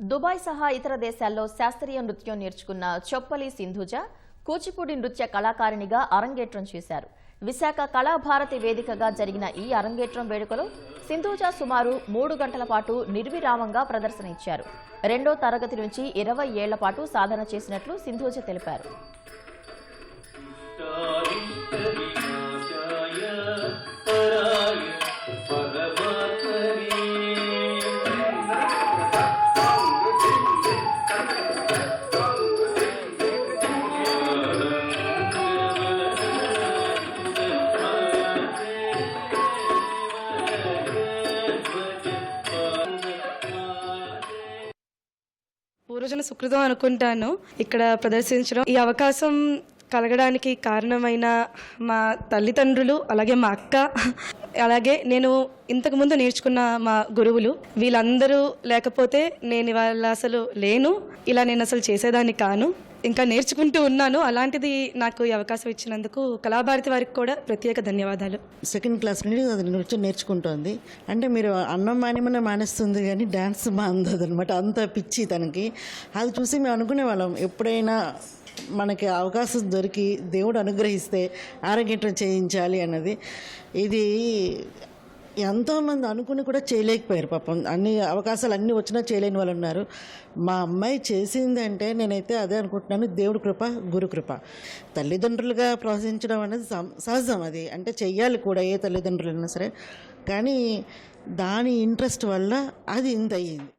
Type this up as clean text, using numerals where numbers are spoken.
Dubai సహా ఇతర దేశాల్లో శాస్త్రీయ నృత్యం నేర్చుకున్న చొప్పలి సింధుజ కూచిపూడి నృత్య కళాకారిణిగా అరంగేట్రం చేశారు. విశాఖ కళాభారతి వేదికగా జరిగిన ఈ అరంగేట్రం వేడుకలో సింధుజ సుమారు 3 గంటల పాటు నిర్విరామంగా ప్రదర్శన ఇచ్చారు. 2వ తరగతి నుంచి 20 ఏళ్ల పాటు సాధన చేసినట్లు సింధుజ తెలిపారు. పూర్వజన సుకృతం అనుకుంటాను ఇక్కడ ప్రదర్శించడం. ఈ అవకాశం కలగడానికి కారణమైన మా తల్లిదండ్రులు, అలాగే మా అక్క, అలాగే నేను ఇంతకుముందు నేర్చుకున్న మా గురువులు, వీళ్ళందరూ లేకపోతే నేను ఇవాళ అసలు లేను, ఇలా నేను అసలు చేసేదాన్ని కాను. ఇంకా నేర్చుకుంటూ ఉన్నాను. అలాంటిది నాకు ఈ అవకాశం ఇచ్చినందుకు కళాభారతి వారికి కూడా ప్రత్యేక ధన్యవాదాలు. 2nd క్లాస్ నుండి అది నృత్యం నేర్చుకుంటోంది. అంటే మీరు అన్నం మానేస్తుంది కానీ డ్యాన్స్ మాందదు అనమాట. అంత పిచ్చి తనకి. అది చూసి మేము అనుకునే వాళ్ళం, ఎప్పుడైనా మనకి అవకాశం దొరికి దేవుడు అనుగ్రహిస్తే అరంగేట్రం చేయించాలి అన్నది. ఇది ఎంతోమంది అనుకుని కూడా చేయలేకపోయారు పాపం. అన్ని అవకాశాలు అన్నీ వచ్చినా చేయలేని వాళ్ళు ఉన్నారు. మా అమ్మాయి చేసిందంటే నేనైతే అదే అనుకుంటున్నాను, దేవుడి కృప, గురు కృప. తల్లిదండ్రులుగా ప్రోత్సహించడం అనేది సహజం. అది అంటే చెయ్యాలి కూడా, ఏ తల్లిదండ్రులైనా సరే. కానీ దాని ఇంట్రెస్ట్ వల్ల అది ఇంత అయ్యింది.